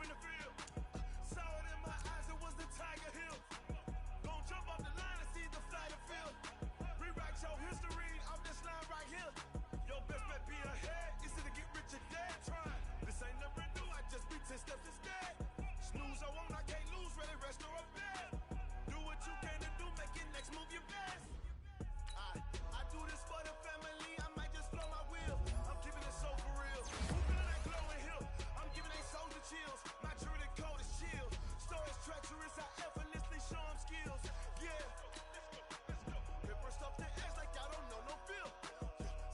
in the field. Saw it in my eyes, it was the Tiger Hill. Gon' jump off the line and see the fly the field. Rewrite your history off this line right here. Your best bet be ahead, easy to get rich or dead. Trying, this ain't never new, I just be 10 steps instead. Snooze I won't, I can't lose, ready, rest or up bed. Do what you can to do, make your next move your best. I do this for the family, I might just flow my wheel. I'm keeping it so for real. Who feelin' that glow in here? I'm giving they soldier chills. My jury code is chill. Stories treacherous, I effortlessly show them skills. Yeah. Hit first off the edge like I don't know no feel.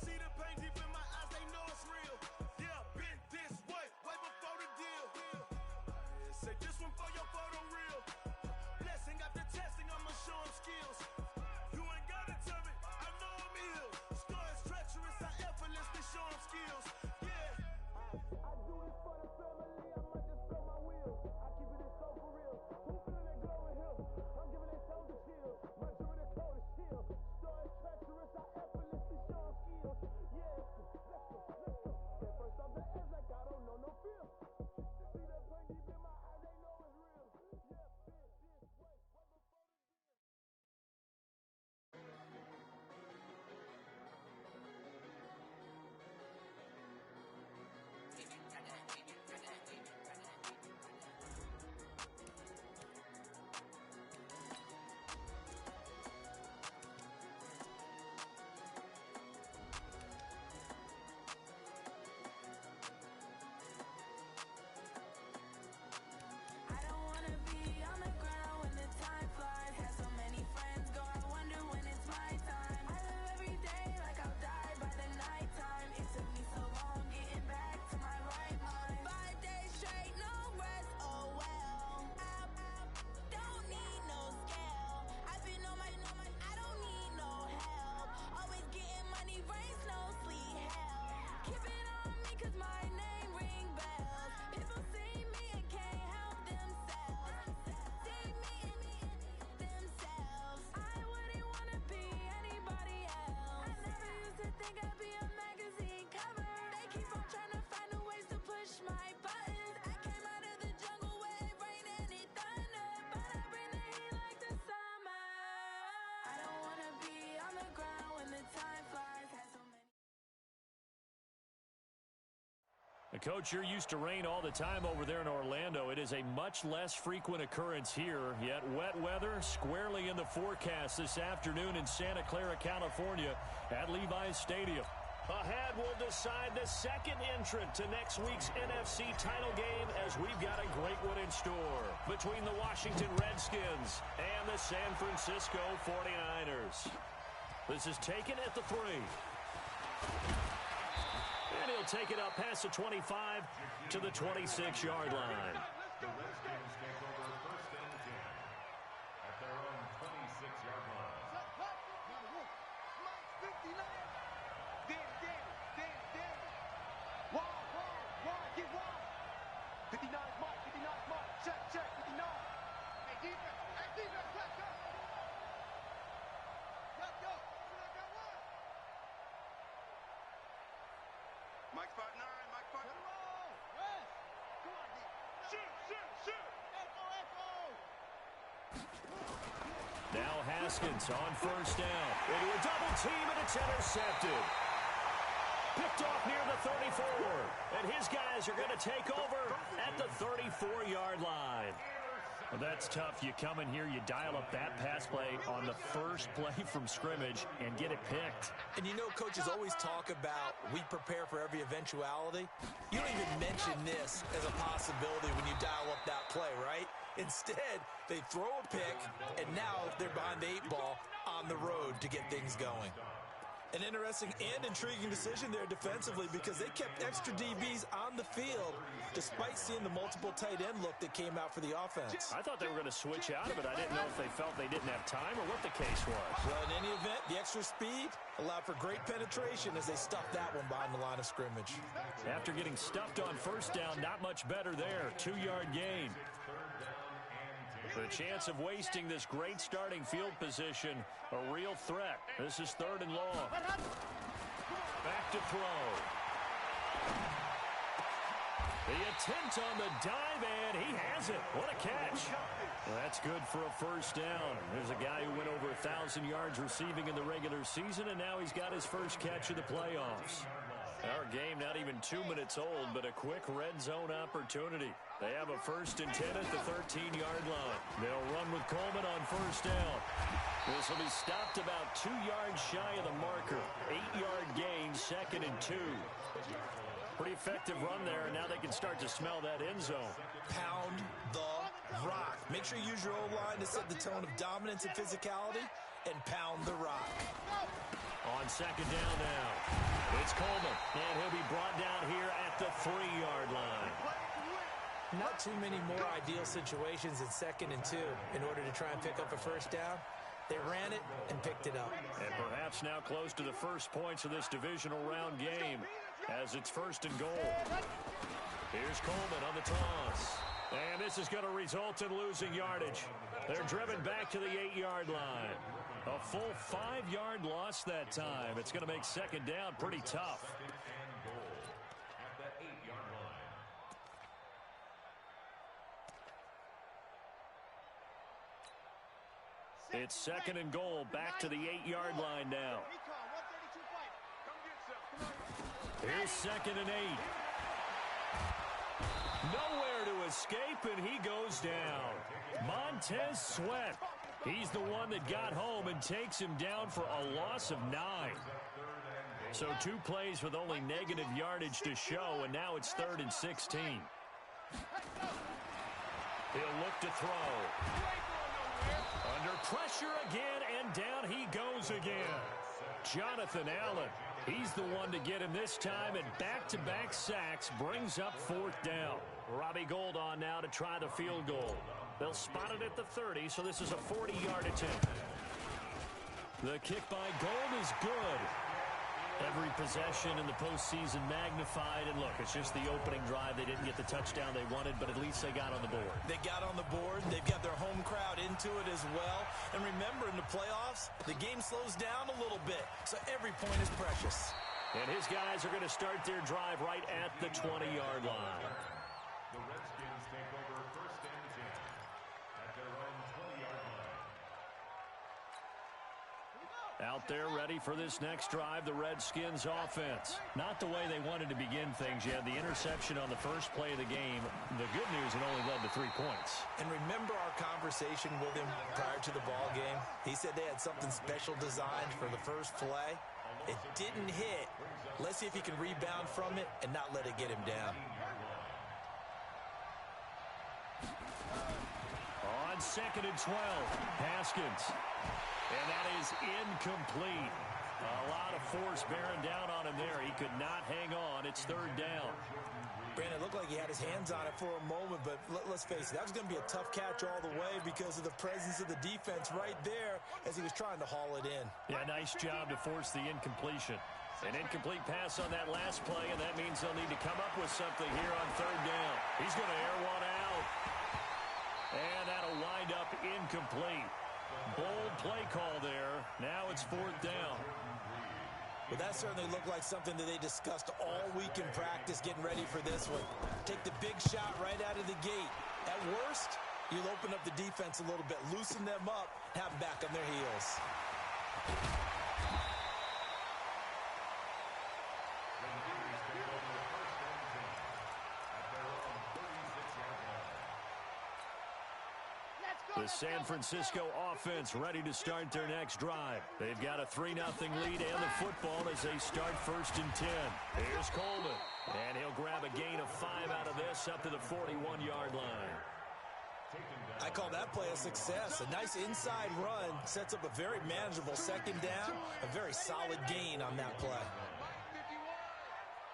See the pain deep in my eyes, they know it's real. Yeah, been this way before the deal. Say this one for your photo reel. Blessing after testing, I'ma show them skills. You ain't gotta tell me, I know I'm ill. Stories treacherous, I effortlessly show them skills. Yeah. I do this for the family, I might just blow my wheel. I keep it so for real. Who feelin' that glow in here? I'm giving they soldier chills. My jury code is chill. Stories treacherous, I effortlessly show them skills. Yeah. Let's go. Get first off the edge like I don't know no feel. See the pain deep in my eyes, they know it's real. Yeah, been this way before the deal. I don't wanna be on the ground when the time flies. Had so many friends go, I wonder when it's my time. I live every day like I'll die by the nighttime. It took me so long getting back to my right mind. 5 days straight, no rest, oh well. I don't need no scale. I've been on my, I don't need no help. Always getting money, rain, snow, sleet, hell. Keep it on me 'cause my name ring bells. People see me and can't help themselves. See me and themselves. I wouldn't wanna be anybody else. I never used to think I'd be a magazine cover. They keep on trying to find a ways to push my buttons. I came out of the jungle where it rained and it thunder, but I bring the heat like the summer. I don't wanna be on the ground when the time flies. Had so many. Coach, you're used to rain all the time over there in Orlando. It is a much less frequent occurrence here, yet wet weather squarely in the forecast this afternoon in Santa Clara, California at Levi's Stadium. Ahead, we'll decide the second entrant to next week's NFC title game as we've got a great one in store between the Washington Redskins and the San Francisco 49ers. This is taken at the 3. And he'll take it up past the 25 to the 26-yard line. The Redskins take over first and 10 at their own 26-yard line. Mike 59. Danny. Wide, get wide. 59 Mike. Check, 59. Hey, defense, let's go. Yo. Mike 5'9", Mike 5'9". Rest. Come on, D. Shoot. Echo. Now Haskins on first down. Into a double team, and it's intercepted. Picked off near the 34. And his guys are going to take over at the 34-yard line. Well, that's tough. You come in here, you dial up that pass play on the first play from scrimmage and get it picked. And you know, coaches always talk about we prepare for every eventuality. You don't even mention this as a possibility when you dial up that play, right? Instead, they throw a pick, and now they're behind the 8 ball on the road to get things going. An interesting and intriguing decision there defensively because they kept extra DBs on the field despite seeing the multiple tight end look that came out for the offense. I thought they were going to switch out of it. I didn't know if they felt they didn't have time or what the case was. Well, in any event, the extra speed allowed for great penetration as they stuffed that one behind the line of scrimmage. After getting stuffed on first down, not much better there. 2-yard gain. The chance of wasting this great starting field position, a real threat. This is 3rd and long. Back to throw. The attempt on the dive, and he has it. What a catch. Well, that's good for a first down. There's a guy who went over 1,000 yards receiving in the regular season, and now he's got his first catch of the playoffs. Our game not even 2 minutes old, but a quick red zone opportunity. They have a 1st and 10 at the 13-yard line. They'll run with Coleman on first down. This will be stopped about 2 yards shy of the marker. 8-yard gain, 2nd and 2. Pretty effective run there, and now they can start to smell that end zone. Pound the rock. Make sure you use your O-line to set the tone of dominance and physicality, and pound the rock. On 2nd down now, it's Coleman, and he'll be brought down here at the 3-yard line. Not too many more ideal situations in 2nd and 2 in order to try and pick up a first down. They ran it and picked it up. And perhaps now close to the first points of this divisional round game as it's 1st and goal. Here's Coleman on the toss. And this is going to result in losing yardage. They're driven back to the 8-yard line. A full 5-yard loss that time. It's going to make 2nd down pretty tough. It's 2nd and goal, back to the 8-yard line now. Here's 2nd and 8. Nowhere to escape, and he goes down. Montez Sweat. He's the one that got home and takes him down for a loss of 9. So 2 plays with only negative yardage to show, and now it's 3rd and 16. He'll look to throw. Under pressure again, and down he goes again. Jonathan Allen, he's the one to get him this time, and back-to-back sacks brings up 4th down. Robbie Gould on now to try the field goal. They'll spot it at the 30, so this is a 40-yard attempt. The kick by Gould is good. Every possession in the postseason magnified. And look, it's just the opening drive. They didn't get the touchdown they wanted, but at least they got on the board. They got on the board. They've got their home crowd into it as well. And remember, in the playoffs, the game slows down a little bit, so every point is precious. And his guys are going to start their drive right at the 20-yard line. The Redskins take over 1st and 10 at their own 20-yard line. Out there ready for this next drive, the Redskins offense. Not the way they wanted to begin things. You had the interception on the first play of the game. The good news, it only led to 3 points. And remember our conversation with him prior to the ball game? He said they had something special designed for the first play. It didn't hit. Let's see if he can rebound from it and not let it get him down. On 2nd and 12, Haskins. And that is incomplete. A lot of force bearing down on him there. He could not hang on. It's 3rd down. Brandon, it looked like he had his hands on it for a moment, but let's face it, that was going to be a tough catch all the way because of the presence of the defense right there as he was trying to haul it in. Yeah, nice job to force the incompletion. An incomplete pass on that last play, and that means they'll need to come up with something here on 3rd down. He's going to air one out. And that'll wind up incomplete. Bold play call there. Now it's 4th down. But that certainly looked like something that they discussed all week in practice getting ready for this one. Take the big shot right out of the gate. At worst, you'll open up the defense a little bit, loosen them up, have them back on their heels. The San Francisco offense ready to start their next drive. They've got a 3-0 lead and the football as they start 1st and 10. Here's Coleman. And he'll grab a gain of 5 out of this up to the 41-yard line. I call that play a success. A nice inside run sets up a very manageable 2nd down. A very solid gain on that play.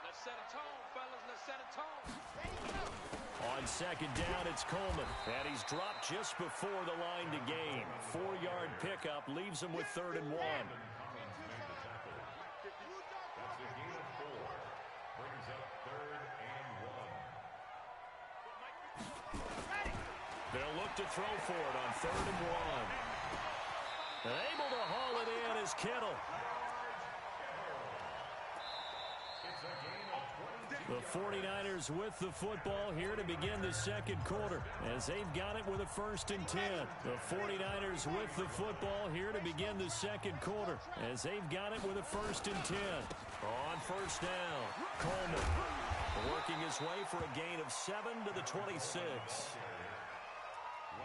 Let's set a tone, fellas. Let's set a tone. On 2nd down, it's Coleman. And he's dropped just before the line to gain. 4-yard pickup leaves him with 3rd and 1. That's a gain of 4. Brings up 3rd and 1. They'll look to throw for it on 3rd and 1. Able to haul it in is Kittle. The 49ers with the football here to begin the second quarter as they've got it with a 1st and 10. The 49ers with the football here to begin the second quarter as they've got it with a 1st and 10. On 1st down, Coleman working his way for a gain of 7 to the 26.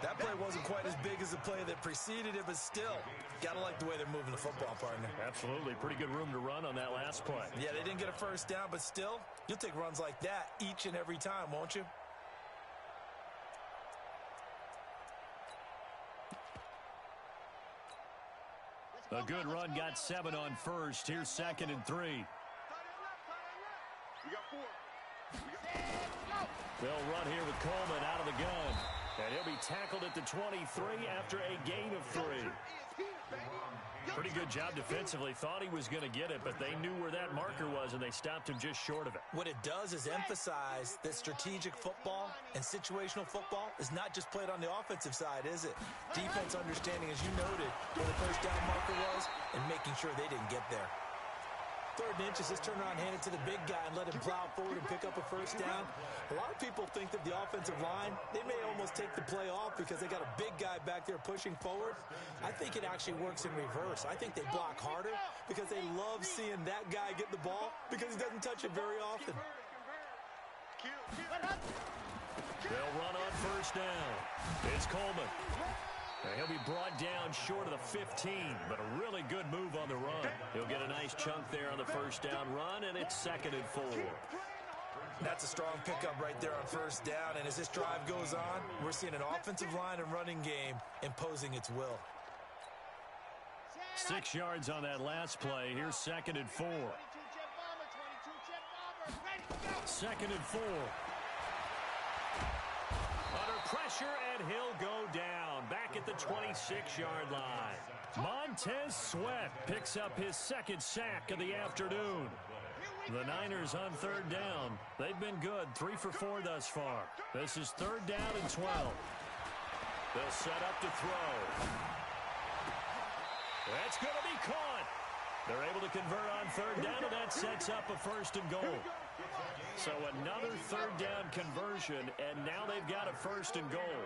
That play wasn't quite as big as the play that preceded it, but still, gotta like the way they're moving the football, partner. Absolutely. Pretty good room to run on that last play. Yeah, they didn't get a 1st down, but still, you'll take runs like that each and every time, won't you? A good run, got 7 on 1st. Here's 2nd and 3. We got 4. They'll run here with Coleman out of the gun. And he'll be tackled at the 23 after a gain of 3. Pretty good job defensively. Thought he was going to get it, but they knew where that marker was, and they stopped him just short of it. What it does is emphasize that strategic football and situational football is not just played on the offensive side, is it? Defense understanding, as you noted, where the 1st down marker was and making sure they didn't get there. 3rd and inches, just turn around, hand it to the big guy and let him plow forward and pick up a 1st down. A lot of people think that the offensive line, they may almost take the play off because they got a big guy back there pushing forward. I think it actually works in reverse. I think they block harder because they love seeing that guy get the ball because he doesn't touch it very often. They'll run on 1st down. It's Coleman. He'll be brought down short of the 15, but a really good move on the run. He'll get a nice chunk there on the 1st down run, and it's 2nd and 4. That's a strong pickup right there on 1st down, and as this drive goes on, we're seeing an offensive line and running game imposing its will. 6 yards on that last play. Here's 2nd and 4. 2nd and 4. Under pressure, and he'll go down. Back at the 26-yard line. Montez Sweat picks up his 2nd sack of the afternoon. The Niners on 3rd down. They've been good, 3 for 4 thus far. This is 3rd down and 12. They'll set up to throw. That's going to be caught. They're able to convert on 3rd down, and that sets up a 1st and goal. So another 3rd down conversion, and now they've got a 1st and goal.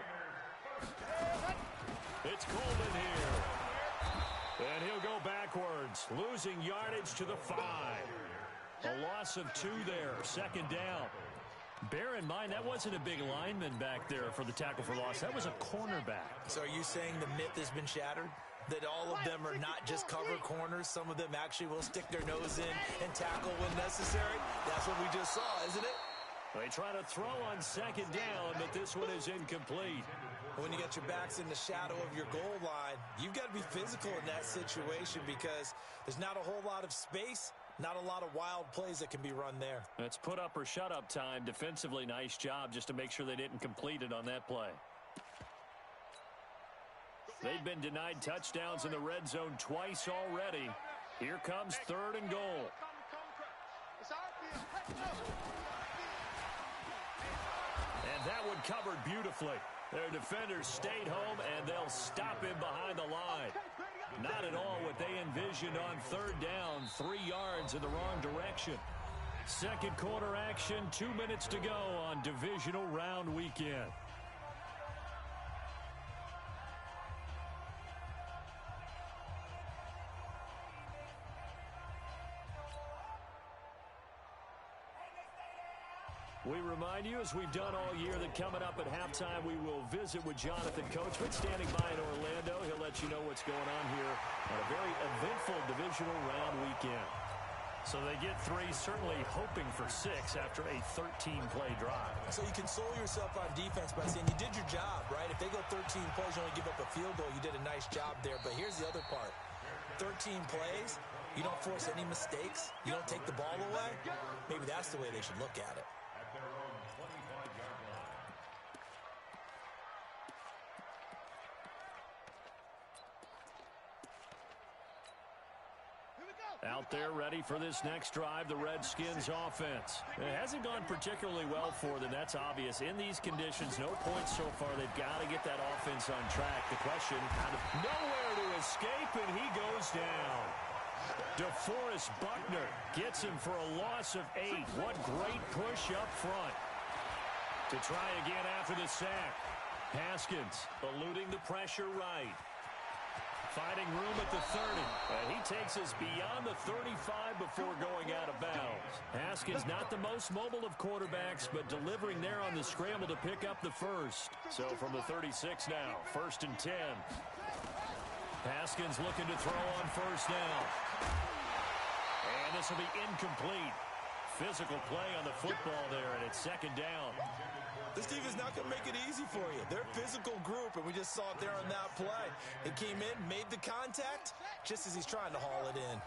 It's Coleman here. And he'll go backwards, losing yardage to the 5. A loss of 2 there, 2nd down. Bear in mind, that wasn't a big lineman back there for the tackle for loss. That was a cornerback. So are you saying the myth has been shattered? That all of them are not just cover corners. Some of them actually will stick their nose in and tackle when necessary. That's what we just saw, isn't it? They try to throw on 2nd down, but this one is incomplete. When you get your backs in the shadow of your goal line, you've got to be physical in that situation because there's not a whole lot of space, not a lot of wild plays that can be run there. It's put up or shut up time. Defensively, nice job just to make sure they didn't complete it on that play. They've been denied touchdowns in the red zone twice already. Here comes 3rd and goal. And that one covered beautifully. Their defenders stayed home, and they'll stop him behind the line. Not at all what they envisioned on 3rd down. 3 yards in the wrong direction. Second quarter action, 2 minutes to go on divisional round weekend. We remind you, as we've done all year, that coming up at halftime, we will visit with Jonathan Coachman standing by in Orlando. He'll let you know what's going on here on a very eventful divisional round weekend. So they get 3, certainly hoping for 6 after a 13-play drive. So you console yourself on defense by saying you did your job, right? If they go 13 plays, you only give up a field goal, you did a nice job there. But here's the other part. 13 plays, you don't force any mistakes, you don't take the ball away. Maybe that's the way they should look at it. Out there ready for this next drive, the Redskins offense. It hasn't gone particularly well for them, that's obvious. In these conditions, no points so far. They've got to get that offense on track. The question, kind of nowhere to escape, and he goes down. DeForest Buckner gets him for a loss of 8. What great push up front. To try again after the sack. Haskins eluding the pressure right. Finding room at the 30. And he takes us beyond the 35 before going out of bounds. Haskins not the most mobile of quarterbacks, but delivering there on the scramble to pick up the first. So from the 36 now, 1st and 10. Haskins looking to throw on first down. And this will be incomplete. Physical play on the football there, and it's 2nd down. This team is not going to make it easy for you. They're a physical group, and we just saw it there on that play. He came in, made the contact, just as he's trying to haul it in.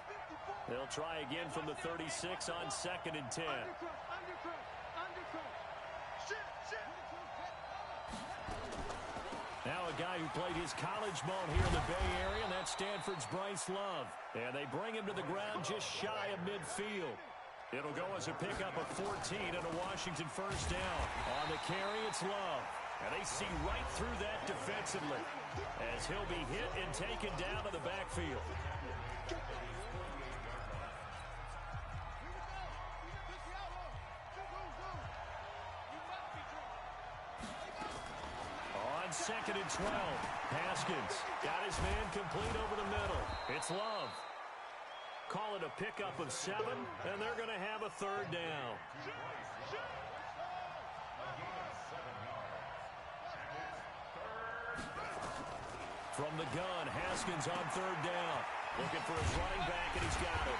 They'll try again from the 36 on 2nd and 10. Now a guy who played his college ball here in the Bay Area, and that's Stanford's Bryce Love. And they bring him to the ground just shy of midfield. It'll go as a pickup of 14 and a Washington first down. On the carry, it's Love. And they see right through that defensively as he'll be hit and taken down to the backfield. On 2nd and 12, Haskins got his man complete over the middle. It's Love. Call it a pickup of 7, and they're going to have a 3rd down. From the gun, Haskins on 3rd down. Looking for his running back, and he's got it.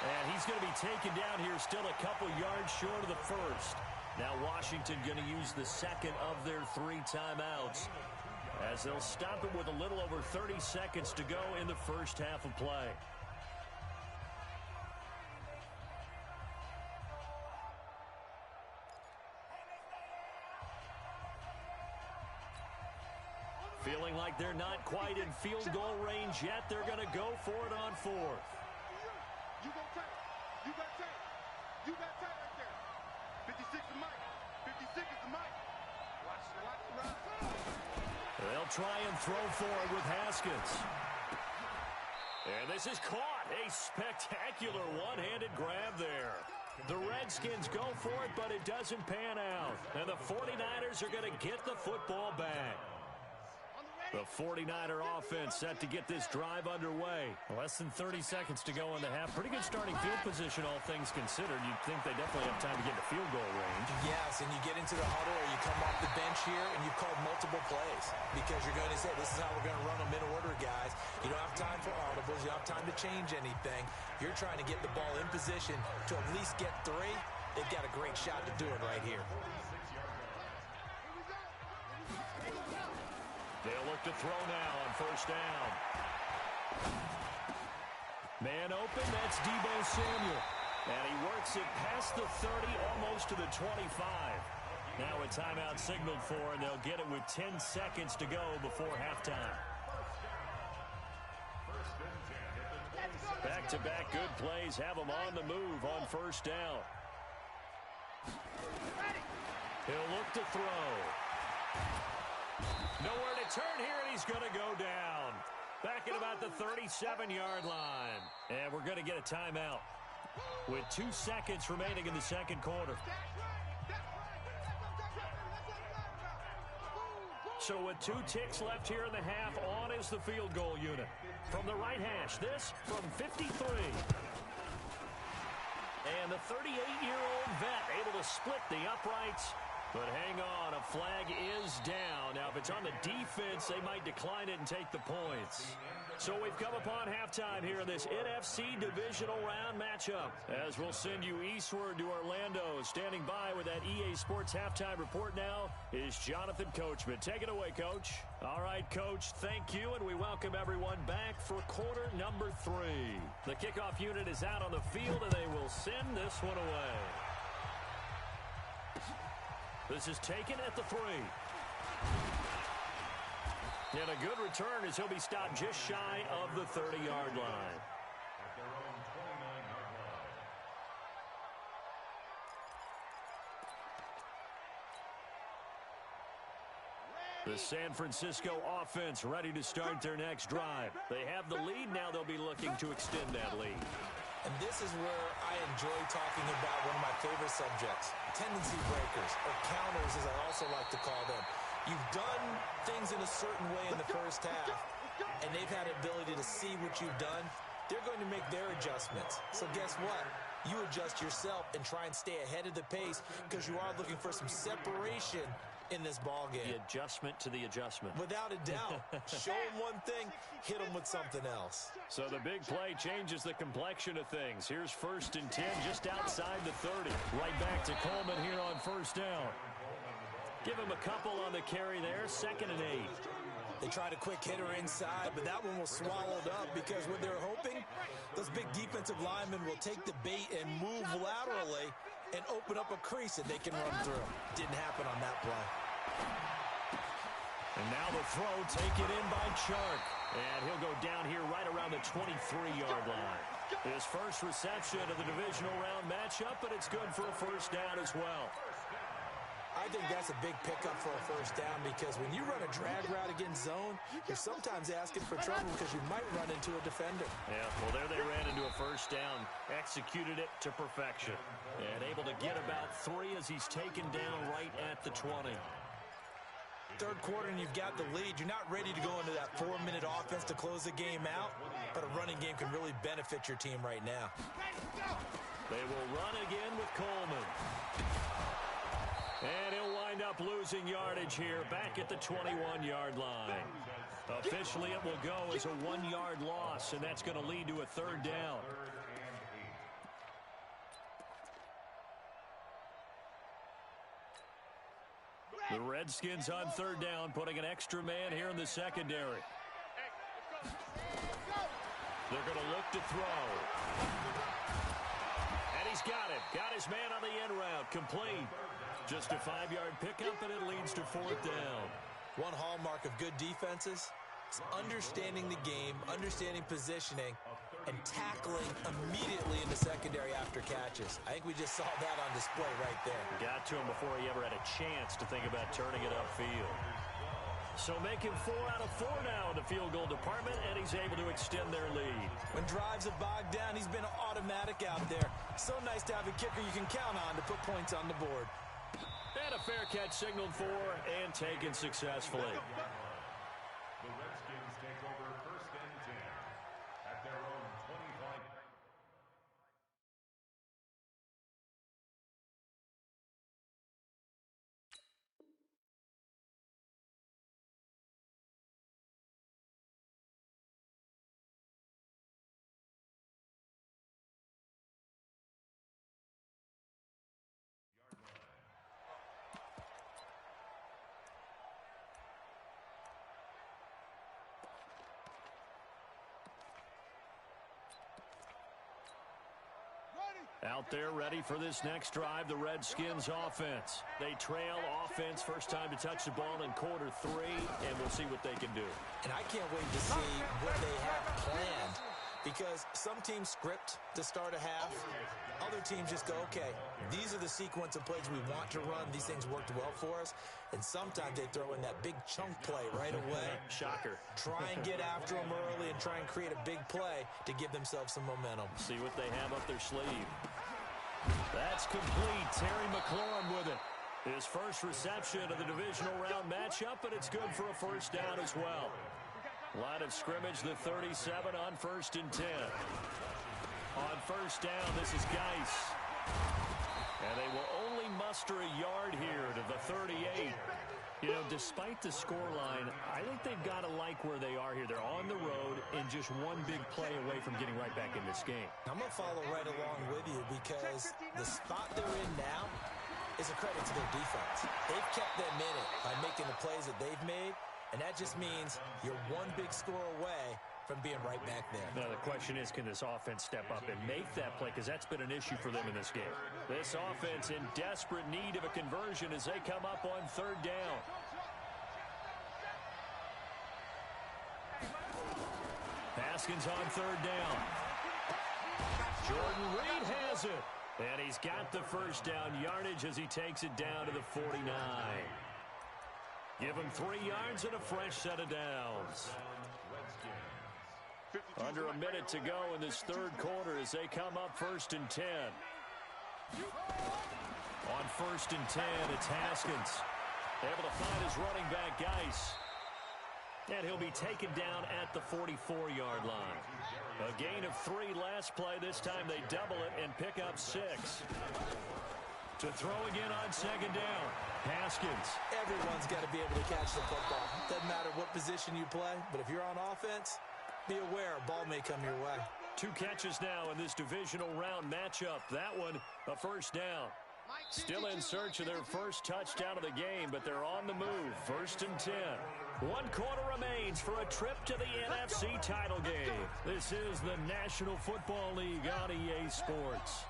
And he's going to be taken down here still a couple yards short of the first. Now Washington going to use the 2nd of their 3 timeouts, as they'll stop it with a little over 30 seconds to go in the first half of play. Feeling like they're not quite in field goal range yet, they're going to go for it on 4th. You got tight. You got tight. You got tight right there. 56 is Mike. 56 is the Mike. Watch the run. They'll try and throw for it with Haskins. And this is caught. A spectacular one-handed grab there. The Redskins go for it, but it doesn't pan out. And the 49ers are going to get the football back. The 49er offense set to get this drive underway. Less than 30 seconds to go in the half. Pretty good starting field position, all things considered. You'd think they definitely have time to get to field goal range. Yes, and you get into the huddle or you come off the bench here and you've called multiple plays because you're going to say, this is how we're going to run them in order, guys. You don't have time for audibles. You don't have time to change anything. You're trying to get the ball in position to at least get 3. They've got a great shot to do it right here. They'll look to throw now on first down. Man open, that's Deebo Samuel. And he works it past the 30, almost to the 25. Now a timeout signaled for, and they'll get it with 10 seconds to go before halftime. Back-to-back good plays have them on the move on first down. He'll look to throw. Nowhere to turn here, and he's going to go down. Back at about the 37-yard line. And we're going to get a timeout with 2 seconds remaining in the second quarter. So with 2 ticks left here in the half, on is the field goal unit. From the right hash, this from 53. And the 38-year-old vet able to split the uprights. But hang on, a flag is down. Now, if it's on the defense, they might decline it and take the points. So we've come upon halftime here in this NFC Divisional Round matchup. As we'll send you eastward to Orlando. Standing by with that EA Sports Halftime Report now is Jonathan Coachman. Take it away, Coach. All right, Coach, thank you, and we welcome everyone back for quarter number 3. The kickoff unit is out on the field, and they will send this one away. This is taken at the 3. And a good return as he'll be stopped just shy of the 30-yard line. At their own 29-yard line. The San Francisco offense ready to start their next drive. They have the lead. Now they'll be looking to extend that lead. And this is where I enjoy talking about one of my favorite subjects, tendency breakers, or counters as I also like to call them. You've done things in a certain way in the first half, and they've had the ability to see what you've done. They're going to make their adjustments. So guess what? You adjust yourself and try and stay ahead of the pace because you are looking for some separation in this ball game. The adjustment to the adjustment. Without a doubt. Show them one thing, hit them with something else. So the big play changes the complexion of things. Here's 1st and 10 just outside the 30. Right back to Coleman here on 1st down. Give him a couple on the carry there. 2nd and 8. They tried a quick hitter inside, but that one was swallowed up because what they're hoping, those big defensive linemen will take the bait and move laterally and open up a crease that they can run through. Didn't happen on that play. And now the throw taken in by Chark. And he'll go down here right around the 23-yard line. His first reception of the divisional round matchup, but it's good for a 1st down as well. I think that's a big pickup for a 1st down because when you run a drag route against zone, you're sometimes asking for trouble because you might run into a defender. Yeah, well, there they ran into a 1st down, executed it to perfection, and able to get about 3 as he's taken down right at the 20. 3rd quarter and you've got the lead. You're not ready to go into that 4-minute offense to close the game out, but a running game can really benefit your team right now. They will run again with Coleman. And he'll wind up losing yardage here back at the 21-yard line. Officially, it will go as a 1-yard loss, and that's going to lead to a 3rd down. The Redskins on 3rd down, putting an extra man here in the secondary. They're going to look to throw. And he's got it. Got his man on the end route. Complete. Just a 5-yard pickup, and it leads to 4th down. One hallmark of good defenses is understanding the game, understanding positioning, and tackling immediately in the secondary after catches. I think we just saw that on display right there. Got to him before he ever had a chance to think about turning it upfield. So making 4 out of 4 now in the field goal department, and he's able to extend their lead. When drives have bogged down, he's been automatic out there. So nice to have a kicker you can count on to put points on the board. And a fair catch signaled for and taken successfully. The Redskins take over 1st and 10 at their own 25. Out there ready for this next drive, the Redskins offense. They trail offense, first time to touch the ball in quarter 3, and we'll see what they can do. And I can't wait to see what they have planned because some teams script to start a half. Other teams just go, okay, these are the sequence of plays we want to run. These things worked well for us. And sometimes they throw in that big chunk play right away. Shocker. Try and get after them early and try and create a big play to give themselves some momentum. See what they have up their sleeve. That's complete. Terry McLaurin with it. His first reception of the divisional round matchup, but it's good for a 1st down as well. Line of scrimmage, the 37 on 1st and 10. On 1st down, this is Geis. And they will only muster a yard here to the 38. You know, despite the scoreline, I think they've got to like where they are here. They're on the road and just one big play away from getting right back in this game. I'm going to follow right along with you because the spot they're in now is a credit to their defense. They've kept them in it by making the plays that they've made, and that just means you're one big score away from being right back there. Now, the question is, can this offense step up and make that play? Because that's been an issue for them in this game. This offense in desperate need of a conversion as they come up on 3rd down. Haskins on 3rd down. Jordan Reed has it. And he's got the 1st down yardage as he takes it down to the 49. Give him 3 yards and a fresh set of downs. Under a minute to go in this third quarter as they come up 1st and 10. On 1st and 10, it's Haskins. Able to find his running back, Geis. And he'll be taken down at the 44-yard line. A gain of 3 last play. This time they double it and pick up 6. To throw again on 2nd down. Haskins. Everyone's got to be able to catch the football. Doesn't matter what position you play, but if you're on offense, be aware a ball may come your way. 2 catches now in this divisional round matchup. That one, a 1st down. Still in search of their first touchdown of the game, but they're on the move. 1st and 10. 1 quarter remains for a trip to the NFC title game. This is the National Football League on EA Sports.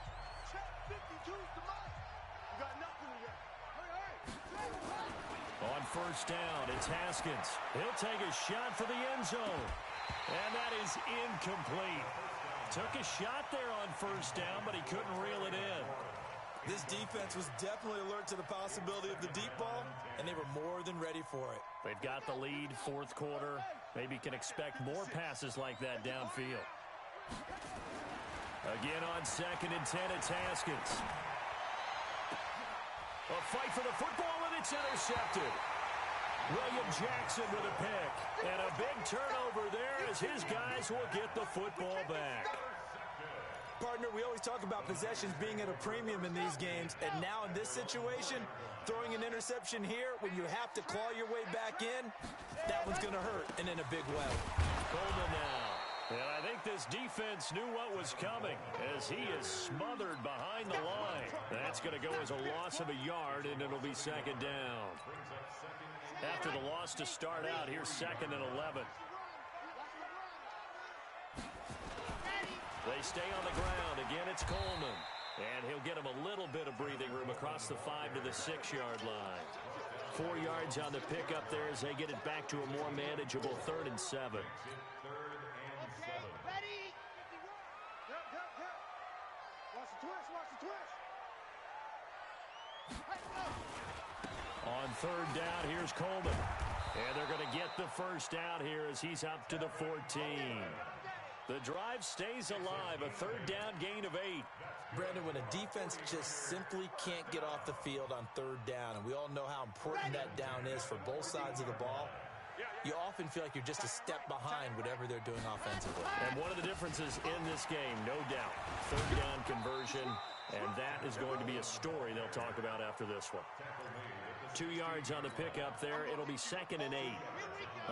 On 1st down, it's Haskins. He'll take a shot for the end zone. And that is incomplete. Took a shot there on 1st down, but he couldn't reel it in. This defense was definitely alert to the possibility of the deep ball, and they were more than ready for it. They've got the lead, 4th quarter. Maybe can expect more passes like that downfield. Again on 2nd and 10, it's Haskins. A fight for the football, and it's intercepted. William Jackson with a pick. And a big turnover there as his guys will get the football back. Partner, we always talk about possessions being at a premium in these games, and now in this situation, throwing an interception here when you have to claw your way back in, that one's going to hurt, and in a big way. Coleman now. And I think this defense knew what was coming as he is smothered behind the line. That's going to go as a loss of a yard, and it'll be 2nd down. After the loss to start out, here's 2nd and 11. They stay on the ground. Again, it's Coleman. And he'll get him a little bit of breathing room across the 5 to the 6-yard line. 4 yards on the pickup there as they get it back to a more manageable 3rd and 7. On 3rd down, here's Coleman. And they're going to get the first down here as he's up to the 14. The drive stays alive, a 3rd down gain of 8. Brandon, when a defense just simply can't get off the field on 3rd down, and we all know how important that down is for both sides of the ball, you often feel like you're just a step behind whatever they're doing offensively. And one of the differences in this game, no doubt, 3rd down conversion, and that is going to be a story they'll talk about after this one. 2 yards on the pickup there. It'll be 2nd and 8.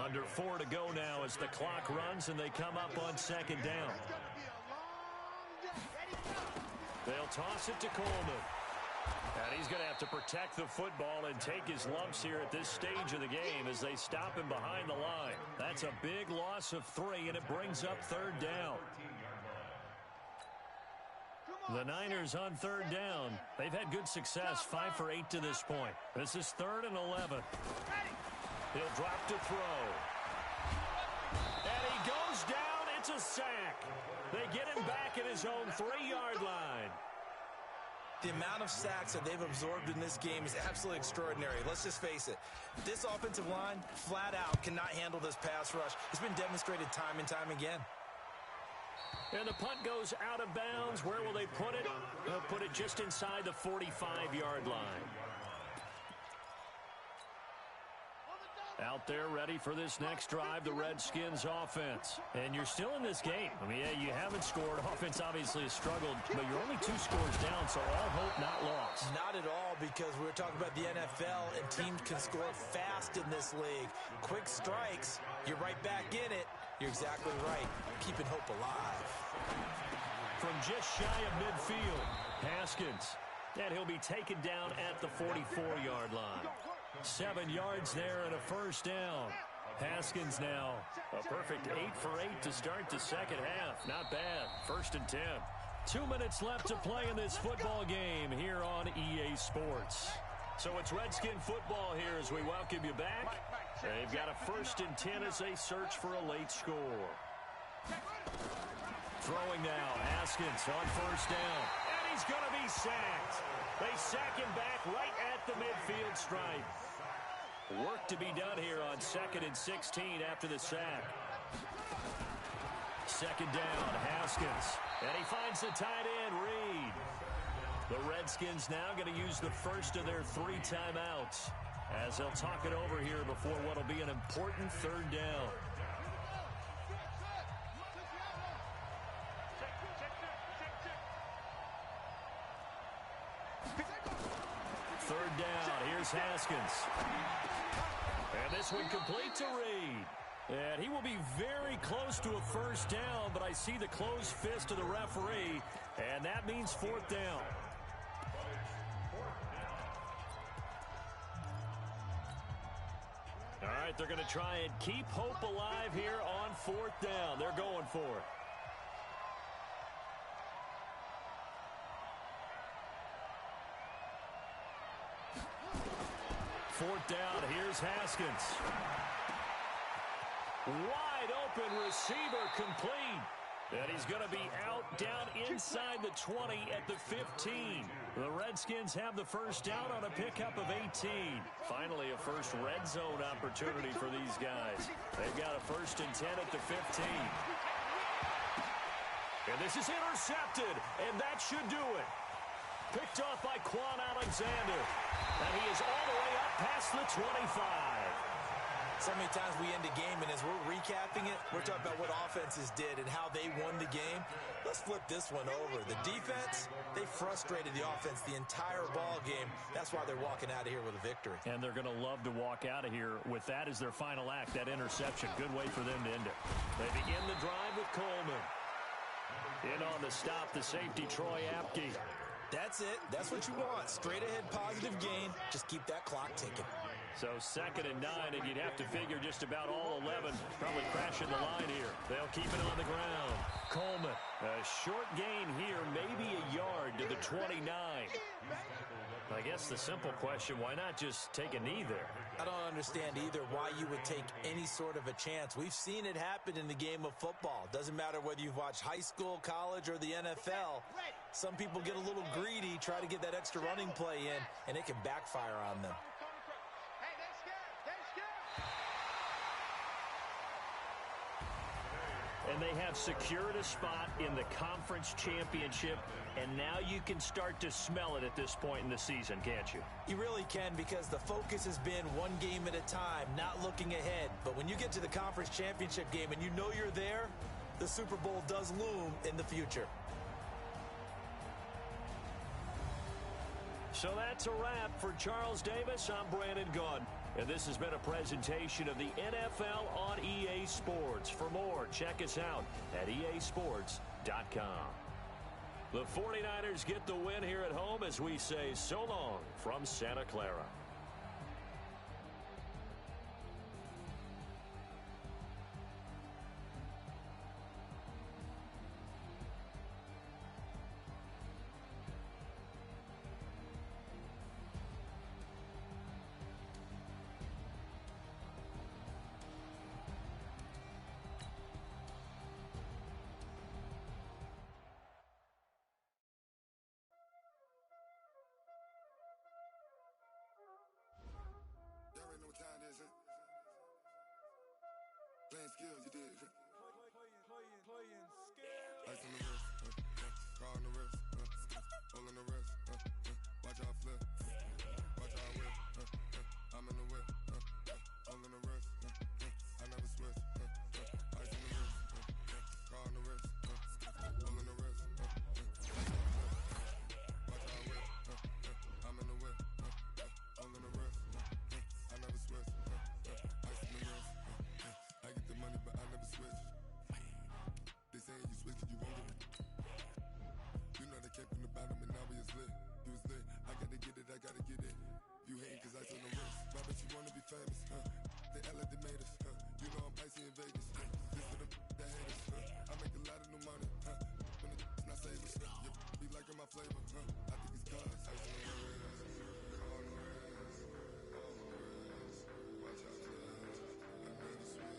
Under 4 to go now as the clock runs and they come up on 2nd down. They'll toss it to Coleman. And he's going to have to protect the football and take his lumps here at this stage of the game as they stop him behind the line. That's a big loss of 3, and it brings up 3rd down. The Niners on 3rd down. They've had good success, 5 for 8 to this point. This is 3rd and 11. He'll drop to throw. And he goes down. It's a sack. They get him back at his own 3-yard line. The amount of sacks that they've absorbed in this game is absolutely extraordinary. Let's just face it. This offensive line, flat out, cannot handle this pass rush. It's been demonstrated time and time again. And the punt goes out of bounds. Where will they put it? They'll put it just inside the 45-yard line. Out there ready for this next drive, the Redskins offense. And you're still in this game. I mean, yeah, you haven't scored. Offense obviously has struggled, but you're only 2 scores down, so all hope not lost. Not at all, because we were talking about the NFL, and teams can score fast in this league. Quick strikes, you're right back in it. You're exactly right. Keeping hope alive. From just shy of midfield, Haskins. And he'll be taken down at the 44-yard line. 7 yards there and a first down. Haskins now a perfect 8 for 8 to start the second half. Not bad. 1st and 10. 2 minutes left to play in this football game here on EA Sports. So it's Redskin football here as we welcome you back. They've got a 1st and 10 as they search for a late score. Throwing now, Haskins on 1st down. And he's going to be sacked. They sack him back right at the midfield stripe. Work to be done here on 2nd and 16 after the sack. Second down, Haskins. And he finds the tight end, Reed. The Redskins now going to use the first of their 3 timeouts as they'll talk it over here before what will be an important 3rd down. Third down, here's Haskins. And this one complete to Reed. And he will be very close to a first down, but I see the closed fist of the referee, and that means 4th down. All right, they're going to try and keep hope alive here on 4th down. They're going for it. Fourth down, here's Haskins. Wide open receiver complete. And he's going to be out down inside the 20 at the 15. The Redskins have the first down on a pickup of 18. Finally, a first red zone opportunity for these guys. They've got a 1st and 10 at the 15. And this is intercepted, and that should do it. Picked off by Quan Alexander. And he is all the way up past the 25. So many times we end a game, and as we're recapping it, we're talking about what offenses did and how they won the game. Let's flip this one over. The defense, they frustrated the offense the entire ball game. That's why they're walking out of here with a victory. And they're going to love to walk out of here with that as their final act, that interception. Good way for them to end it. They begin the drive with Coleman. In on the stop, the safety, Troy Apke. That's it. That's what you want. Straight ahead positive gain. Just keep that clock ticking. So 2nd and 9, and you'd have to figure just about all 11 probably crashing the line here. They'll keep it on the ground. Coleman, a short gain here, maybe a yard to the 29. I guess the simple question, why not just take a knee there? I don't understand either why you would take any sort of a chance. We've seen it happen in the game of football. Doesn't matter whether you've watched high school, college, or the NFL. Some people get a little greedy, try to get that extra running play in, and it can backfire on them. And they have secured a spot in the conference championship, and now you can start to smell it at this point in the season, can't you? You really can, because the focus has been one game at a time, not looking ahead. But when you get to the conference championship game and you know you're there, the Super Bowl does loom in the future. So that's a wrap for Charles Davis. I'm Brandon Gunn. And this has been a presentation of the NFL on EA Sports. For more, check us out at easports.com. The 49ers get the win here at home as we say so long from Santa Clara. Playing skills, you did. Playing skills. Ice on the wrist, car on the wrist, hole in the wrist, watch out flip, watch out whip, I'm in the whip, hole in the wrist, I never switch, ice on the wrist, car on the wrist, hole in the wrist, watch out whip, I'm in the whip, hole in the wrist, I never switch, ice on the wrist. I get the money, but I never switch. They saying you switch, you won't get it. You know they came from the bottom and now we is lit. You was lit, I gotta get it, I gotta get it. You hating cause I on the wrist. Why bet you wanna be famous, They act like they made us, You know I'm icy in Vegas, This for the that hate us, I make a lot of new money, When it's not savers, you be liking my flavor, I think it's cause ice on the wrist, on the wrist, on the wrist. Watch out, I never switch.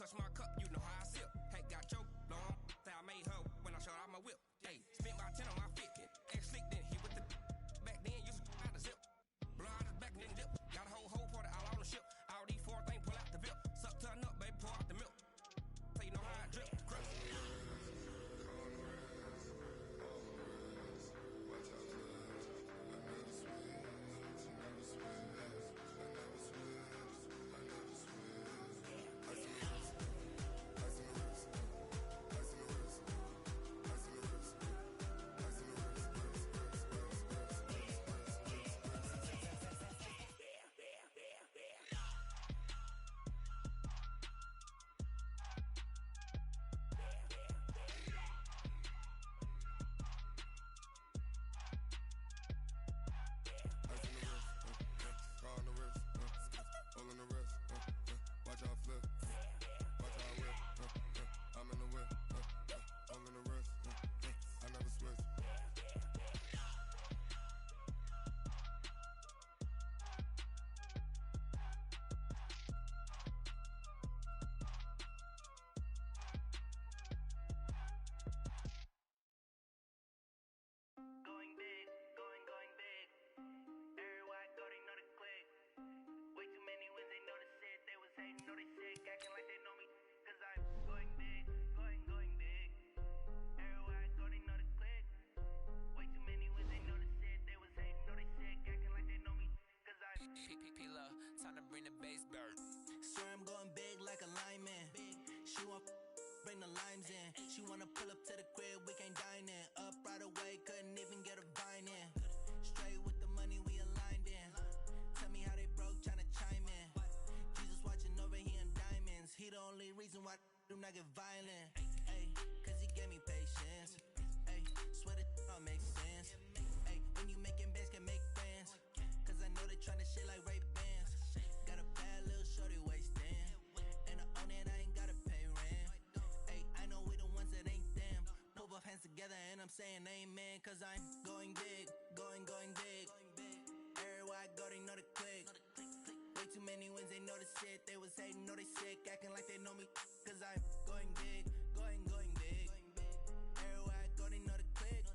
touch my cup, you know how I sip. Hey, got your long, I made her when I showed out my whip. Hey, spent my 10 on my fit. Ex-slick, then hit with the back then, used to out the zip. Blow out his back, then dip. Got a whole party all on the ship. All these four things, pull out the VIP. Suck to a nut, baby, pour out the milk. So you know how I drip. Crip. Time to bring the bass bird. Swear I'm going big like a lineman. She want bring the limes in. She wanna pull up to the crib, we can't dine in. Up right away, couldn't even get a vine in. Straight with the money, we aligned in. Tell me how they broke, tryna chime in. Jesus watching over, he in diamonds. He the only reason why do not get violent. Ay, cause he gave me patience. Ay, swear that all makes sense. Ay, when you making bands, can make friends. Cause I know they tryna shit like Ray Bans. Got a bad little shorty wasting. And I own it, I ain't gotta pay rent. Ay, I know we the ones that ain't them. Pull both hands together and I'm saying amen. Cause I'm going big, going big. Everywhere I go, they know the click. Way too many wins, they know the shit. They was hating, know they sick, acting like they know me. Cause I'm going big, going big. Everywhere I go, they know the click.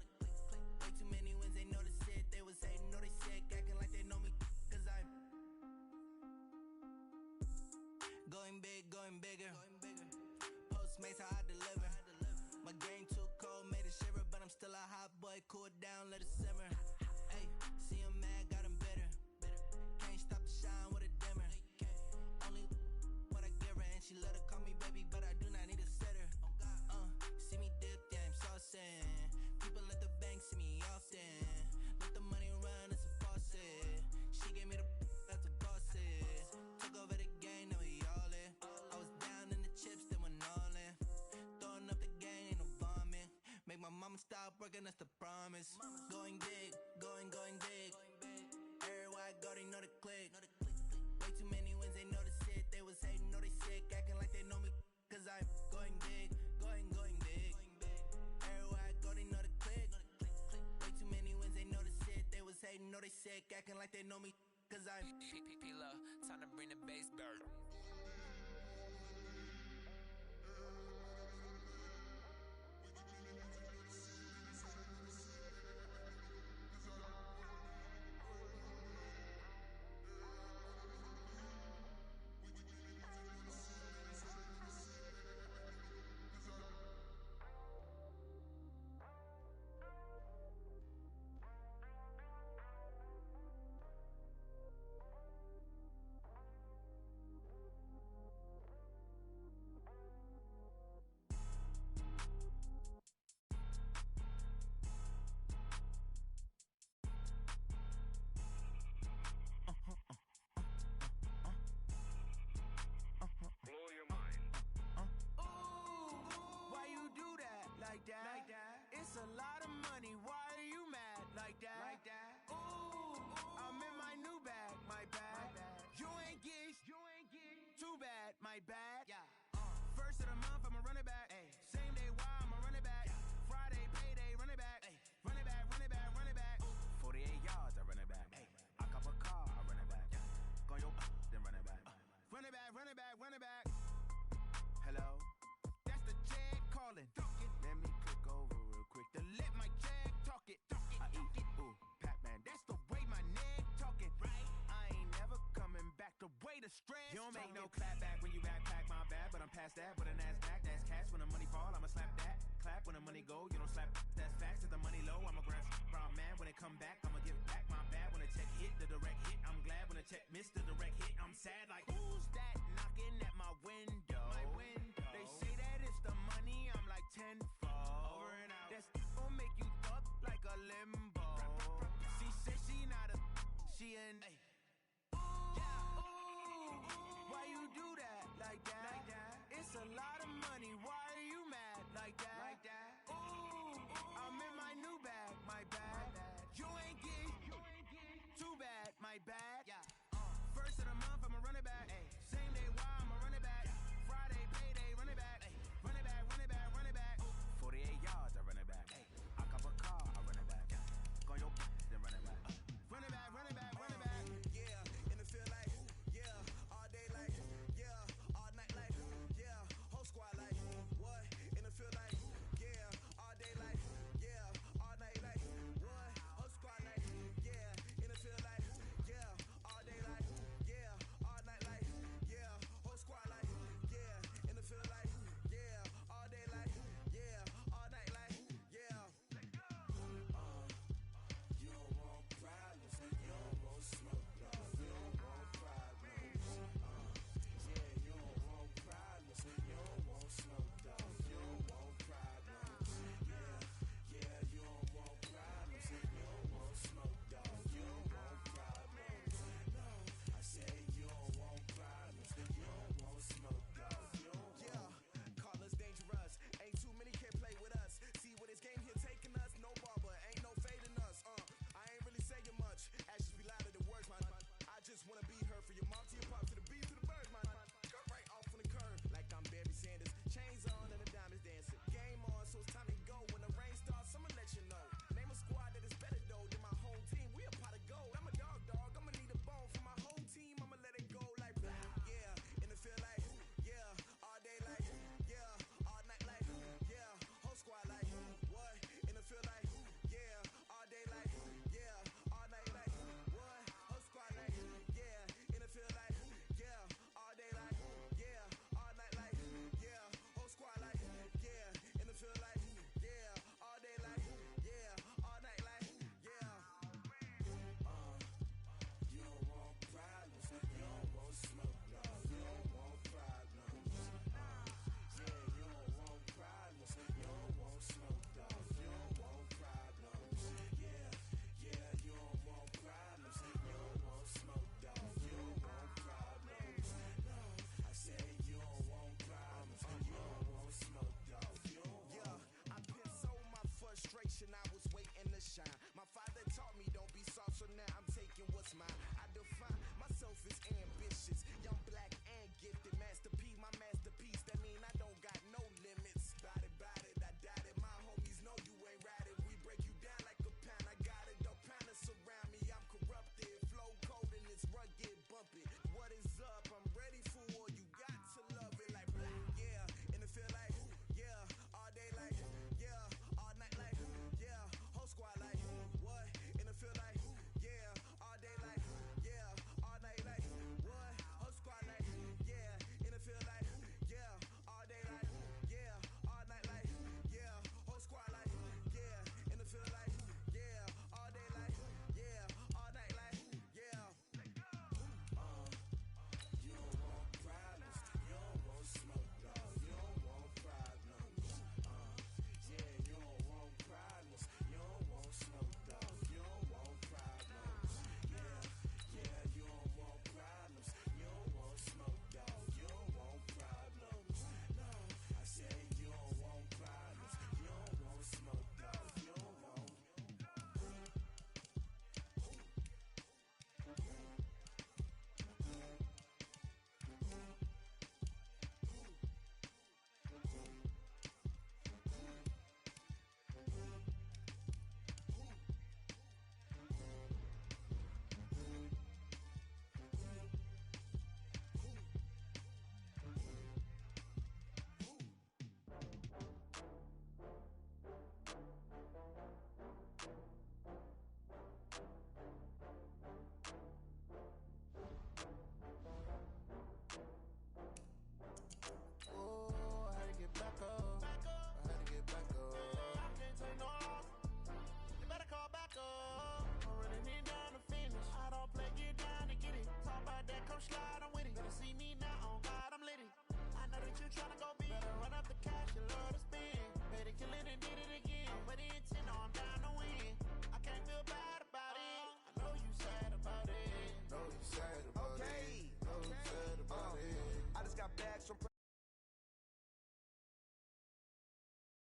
Way too many wins, they know the shit. They was hating, know they sick, acting like they know me. Cause I'm going big, going bigger. Postmates, how I deliver. My game too cold, made it shiver. But I'm still a hot boy, cool it down, let it simmer. Ay, see him mad, got him bitter. Can't stop the shine with a dimmer. Only what I give her, and she let her call me baby, but I do not need a sitter. See me dip, yeah, I'm saucing. People at the bank see me often. Let the money run, it's a faucet. She gave me the that's a faucet. Took over the game, now we all in. I was down in the chips, then went all in. Throwing up the game, ain't no vomit. Make my mama stop working, that's the promise. Going big, going big. Everywhere I go, they know the click. Way too many wins, they know the shit. They was hating, know they sick, acting like they know me. Cause I'm going big, going big. Everywhere I go, they know the click. Way too many wins, they know the shit. They was hating, know they sick, acting like they know me. Cause I'm P-P-P-Love, time to bring the bass bird. ain't no clap back when you backpack, my bad. But I'm past that with a NASDAQ, that's cash. When the money fall, I'ma slap that. Clap when the money go, you don't slap. That's facts. If the money low, I'ma grab brown man. When it come back, I'ma give back my bad. When the check hit, the direct hit. I'm glad when the check missed the direct hit. I'm sad like, who's that knocking at my window? My window. They say that it's the money, I'm like tenfold. Over and out. That's gon' make you up like a limbo. She said she not a, she an